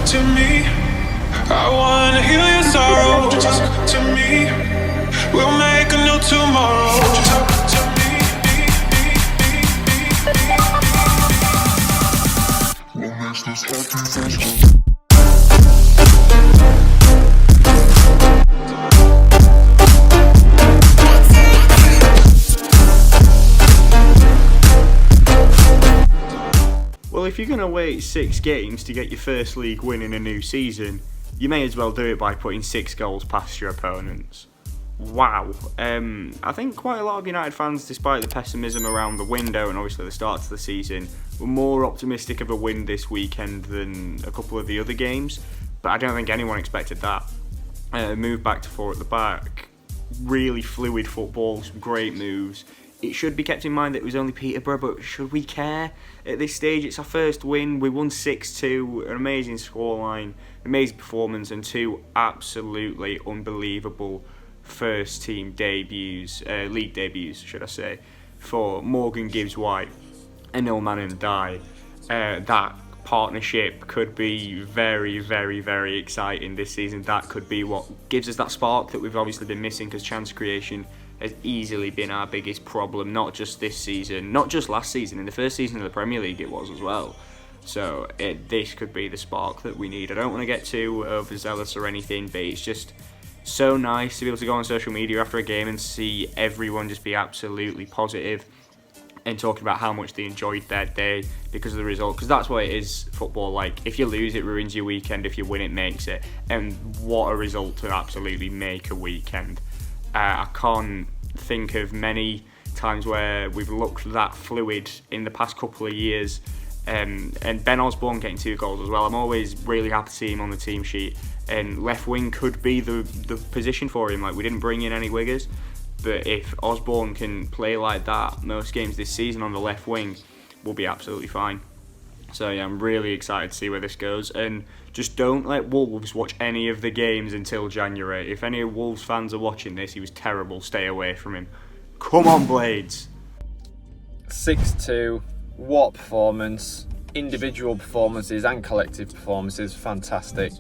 To me, I wanna heal your sorrow. Won't you talk to me? We'll make a new tomorrow. Won't you talk to me? What makes this happy faster? Well, if you're going to wait 6 games to get your first league win in a new season, you may as well do it by putting 6 goals past your opponents. Wow. I think quite a lot of United fans, despite the pessimism around the window and obviously the start to the season, were more optimistic of a win this weekend than a couple of the other games. But I don't think anyone expected that. Move back to 4 at the back. Really fluid football, some great moves. It should be kept in mind that it was only Peterborough, but should we care? At this stage, it's our first win. We won 6-2, an amazing scoreline, amazing performance, and 2 absolutely unbelievable first-team debuts, league debuts, should I say, for Morgan Gibbs-White and Ilman Ndiaye. That partnership could be very, very, very exciting this season. That could be what gives us that spark that we've obviously been missing, because chance creation has easily been our biggest problem, not just this season, not just last season. In the first season of the Premier League it was as well. So this could be the spark that we need. I don't want to get too overzealous or anything, but it's just so nice to be able to go on social media after a game and see everyone just be absolutely positive and talking about how much they enjoyed their day because of the result, because that's what it is, football. Like, if you lose, it ruins your weekend. If you win, it makes it. And what a result to absolutely make a weekend. I can't think of many times where we've looked that fluid in the past couple of years. And Ben Osborne getting 2 goals as well. I'm always really happy to see him on the team sheet. And left wing could be the position for him. Like, we didn't bring in any wingers, but if Osborne can play like that most games this season on the left wing, we'll be absolutely fine. So yeah, I'm really excited to see where this goes. And just don't let Wolves watch any of the games until January. If any Wolves fans are watching this, he was terrible. Stay away from him. Come on, Blades. 6-2. What performance. Individual performances and collective performances. Fantastic.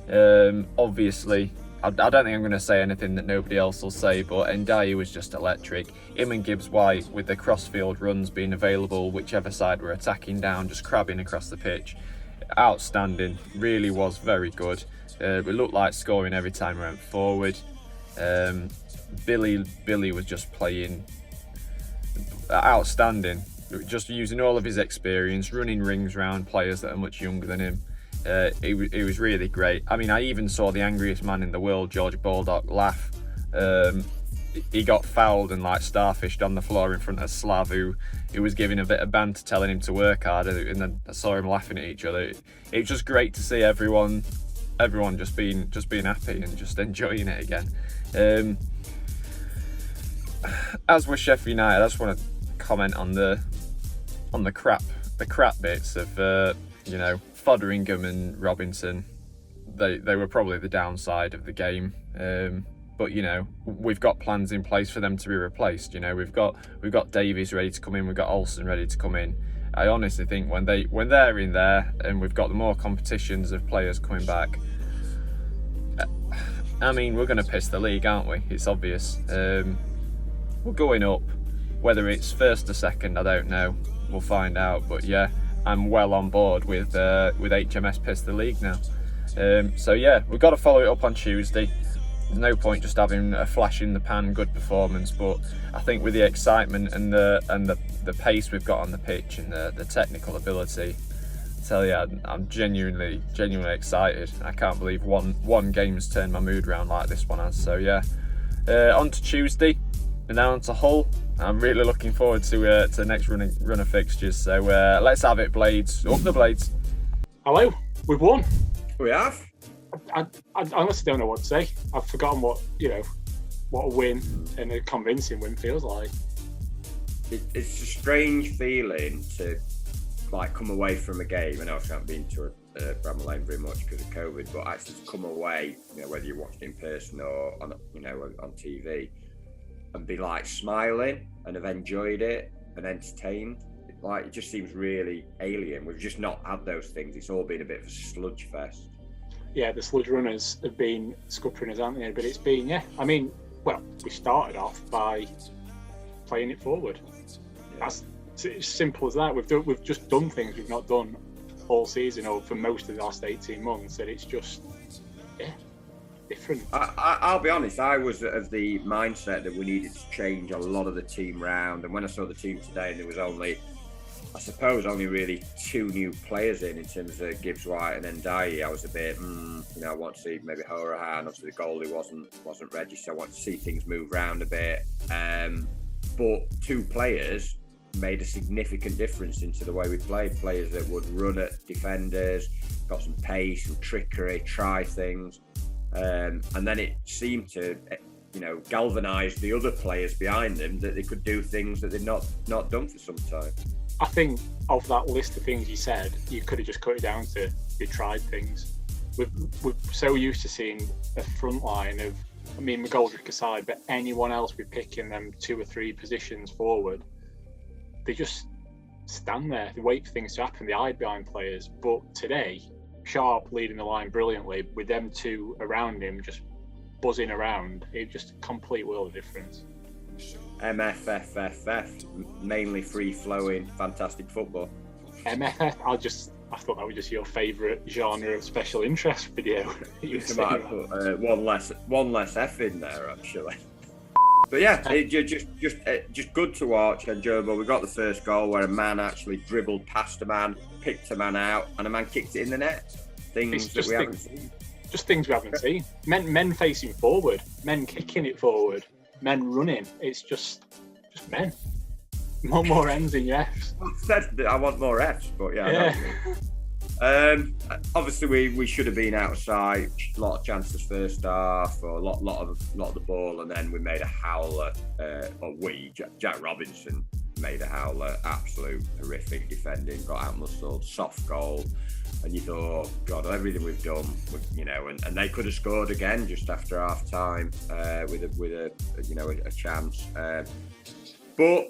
Obviously, I don't think I'm going to say anything that nobody else will say, but Ndiaye was just electric. Him and Gibbs-White, with the cross-field runs being available, whichever side we're attacking down, just crabbing across the pitch. Outstanding. Really was very good. It looked like scoring every time we went forward. Billy was just playing outstanding. Just using all of his experience, running rings around players that are much younger than him. It was really great. I mean, I even saw the angriest man in the world, George Baldock, laugh. He got fouled and like starfished on the floor in front of Slav, who was giving a bit of banter, telling him to work harder, and then I saw him laughing at each other. It was just great to see everyone just being happy and just enjoying it again. As with Sheffield United, I just want to comment on the crap bits of Fotheringham and Robinson. They were probably the downside of the game. But we've got plans in place for them to be replaced. We've got Davies ready to come in, we've got Olsen ready to come in. I honestly think when they're in there and we've got the more competitions of players coming back, I mean, we're going to piss the league, aren't we? It's obvious. We're going up. Whether it's first or second, I don't know. We'll find out. But yeah, I'm well on board with HMS piss the league now. So yeah, we've got to follow it up on Tuesday. There's no point just having a flash in the pan good performance, but I think with the excitement and the pace we've got on the pitch and the technical ability, I tell you, I'm genuinely excited. I can't believe one game's turned my mood around like this one has. So yeah, on to Tuesday and now on to Hull. I'm really looking forward to the next run of fixtures. So let's have it, Blades. Up the Blades. Hello, we've won. We have. I honestly don't know what to say. I've forgotten what a win and a convincing win feels like. It's a strange feeling to come away from a game, and obviously I haven't been to Bramall Lane very much because of COVID, but actually to come away, whether you're watching in person or on TV, and be like smiling and have enjoyed it and entertained. Like, it just seems really alien. We've just not had those things. It's all been a bit of a sludge fest. Yeah, the sludge runners have been scuppering us, haven't they? But it's been, we started off by playing it forward. Yeah. It's simple as that. We've just done things we've not done all season or for most of the last 18 months, and it's just different. I'll be honest, I was of the mindset that we needed to change a lot of the team round, and when I saw the team today and there was only really 2 new players in terms of Gibbs White and Ndiaye, I was a bit, I want to see maybe Horahan. Obviously the goalie wasn't ready, so I want to see things move around a bit. But 2 players made a significant difference into the way we played. Players that would run at defenders, got some pace, some trickery, try things, and then it seemed to, galvanise the other players behind them that they could do things that they'd not done for some time. I think of that list of things you said, you could have just cut it down to they tried things. We're so used to seeing a front line of, McGoldrick aside, but anyone else we pick in them 2 or 3 positions forward, they just stand there, they wait for things to happen, they hide behind players. But today, Sharp leading the line brilliantly with them 2 around him just buzzing around, it just a complete world of difference. MFFFF, mainly free-flowing, fantastic football. MFF, I thought that was just your favourite genre of special interest video. You might have put one less F in there, actually. But yeah, just good to watch, enjoyable. We got the first goal where a man actually dribbled past a man, picked a man out, and a man kicked it in the net. Things that we haven't seen. Just things we haven't seen. Men facing forward, men kicking it forward, men running. It's just men. More N's in your F's. I said that I want more F's, but yeah. Obviously we should have been outside. A lot of chances first half, or a lot of the ball, and then we made a howler. Jack Robinson made a howler. Absolute horrific defending. Got out-muscled, soft goal, and you thought, oh, God, everything we've done, and they could have scored again just after half time with a chance. But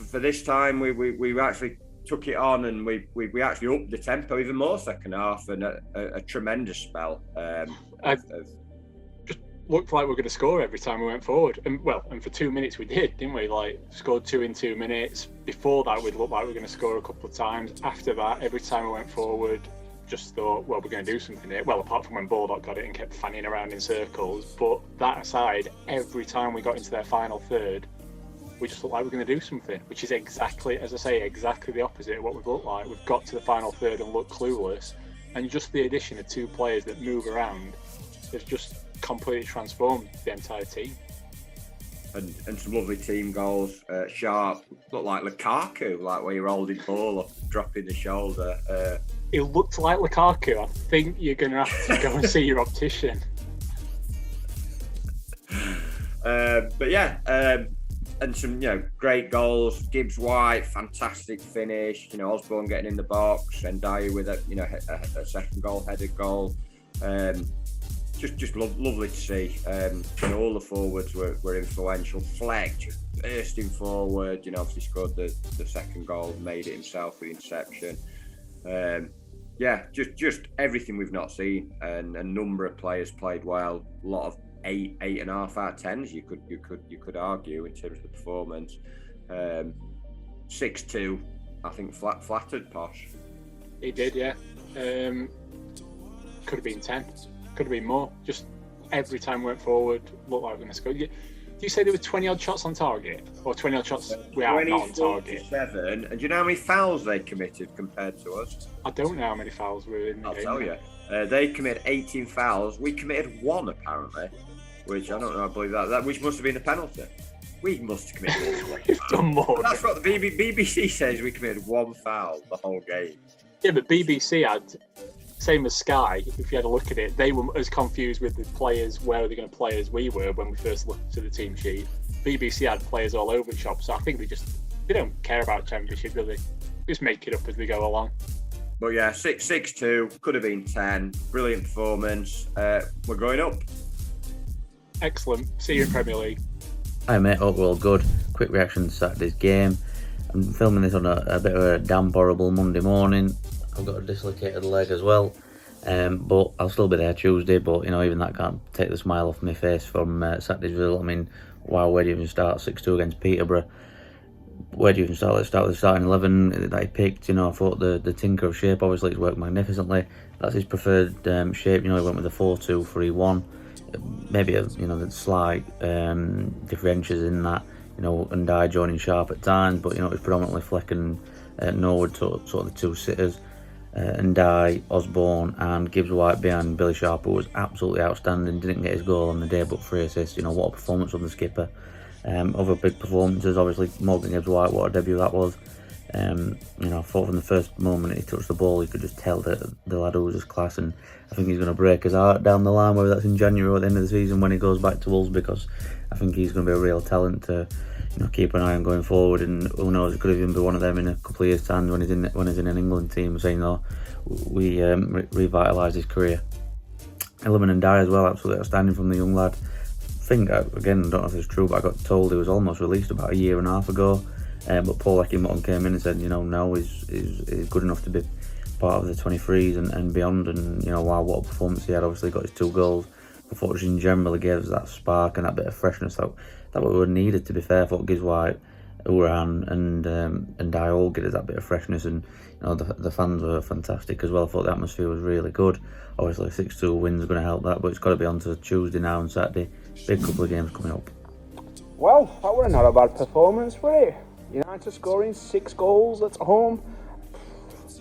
for this time, we actually took it on, and we actually upped the tempo even more second half, and a tremendous spell. Just looked like we were going to score every time we went forward, and for 2 minutes we did, didn't we? Like, scored 2 in 2 minutes. Before that, we'd looked like we were going to score a couple of times. After that, every time we went forward, just thought, well, we're going to do something here. Well, apart from when Baldock got it and kept fanning around in circles, but that aside, every time we got into their final third, we just looked like we're going to do something, which is exactly, as I say, exactly the opposite of what we've looked like. We've got to the final third and looked clueless, and just the addition of 2 players that move around has just completely transformed the entire team. And some lovely team goals. Sharp, looked like Lukaku, like where you're holding ball up, dropping the shoulder. It looked like Lukaku. I think you're going to have to go and see your optician. But yeah, and some great goals. Gibbs White, fantastic finish. Osborne getting in the box, and Ndiaye with a second goal, headed goal. Just lovely to see. All the forwards were influential. Fleck just bursting forward. Obviously scored the second goal, made it himself with interception. Just everything we've not seen, and a number of players played well. A lot of 8.5 out of 10s. You could argue in terms of the performance. 6-2, I think flattered Posh. He did, yeah. Could have been 10. Could have been more. Just every time we went forward, looked like we were going to score. Do you say there were 20 odd shots on target, or 20 odd shots we are not on target? 7. And do you know how many fouls they committed compared to us? I don't know how many fouls were in the game. I'll tell you. They committed 18 fouls. We committed 1 apparently, which I don't know. I believe that which must have been a penalty. We must have committed 1. We've done more. That's what the BBC says. We committed 1 foul the whole game. Yeah, but BBC had. Same as Sky, if you had a look at it, they were as confused with the players, where are they going to play, as we were when we first looked to the team sheet. BBC had players all over the shop, so I think they don't care about Championship, do they? Just make it up as they go along. But yeah, 6-2, could have been 10. Brilliant performance. We're going up. Excellent. See you in Premier League. Hi mate, hope we're all good. Quick reaction to Saturday's game. I'm filming this on a bit of a damp, horrible Monday morning. I've got a dislocated leg as well, but I'll still be there Tuesday. But even that can't take the smile off my face from Saturday's result. I mean, wow, where do you even start? 6-2 against Peterborough. Where do you even start? Let's start with the starting 11 that he picked. I thought the tinker of shape, obviously it's worked magnificently. That's his preferred shape. He went with a 4-2-3-1. Maybe the slight differentials in that. And I joining sharp at times, but it was predominantly Fleck and Norwood, sort of the two sitters, and Osborne and Gibbs White behind Billy Sharp, who was absolutely outstanding. Didn't get his goal on the day, but 3 assists. What a performance from the skipper. Other big performances, obviously Morgan Gibbs White, what a debut that was. I thought from the first moment he touched the ball, you could just tell that the lad was just class, and I think he's going to break his heart down the line, whether that's in January or at the end of the season when he goes back to Wolves, because I think he's going to be a real talent to keep an eye on going forward. And who knows, it could even be one of them in a couple of years' time when he's in an England team, saying we revitalised his career. Ellerman and Dye as well, absolutely outstanding from the young lad. I think, again, I don't know if it's true, but I got told he was almost released about a year and a half ago. But Paul Eckingbottom came in and said, no, he's good enough to be part of the 23s and beyond. And wow, what a performance he had. Obviously got his 2 goals. I thought in general he gave us that spark and that bit of freshness that we were needed. To be fair, I thought Gibbs White, Uran and Dye all gave us that bit of freshness, and the fans were fantastic as well. I thought the atmosphere was really good. Obviously 6-2 wins are going to help that, but it's got to be on to Tuesday now and Saturday. Big couple of games coming up. Well, that were not a bad performance, were it? United scoring 6 goals at home.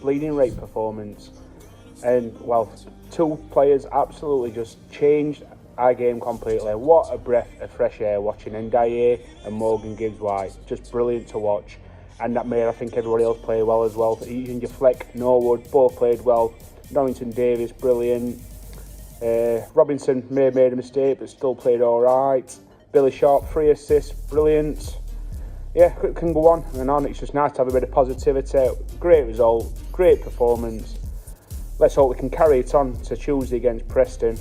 Bleeding rate performance. And, well, 2 players absolutely just changed our game completely. What a breath of fresh air watching Ndiaye and Morgan Gibbs White. Just brilliant to watch. And that made, I think, everybody else play well as well. Even your Fleck, Norwood, both played well. Norrington Davis, brilliant. Robinson may have made a mistake, but still played all right. Billy Sharp, 3 assists, brilliant. Yeah, can go on and on. It's just nice to have a bit of positivity. Great result, great performance. Let's hope we can carry it on to Tuesday against Preston.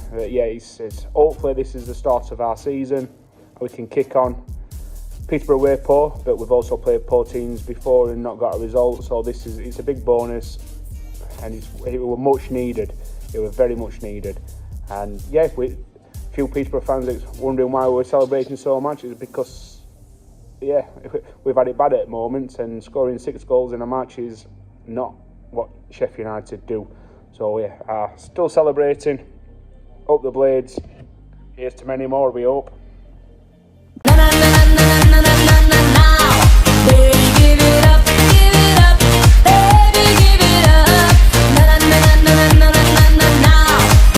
Hopefully this is the start of our season. We can kick on. Peterborough were poor, but we've also played poor teams before and not got a result. So it's a big bonus, and it was much needed. It was very much needed. And yeah, few Peterborough fans are wondering why we were celebrating so much. It's because we've had it bad at moments, and scoring 6 goals in a match is not what Sheffield United do. So still celebrating. Up the Blades. Here's to many more, we hope.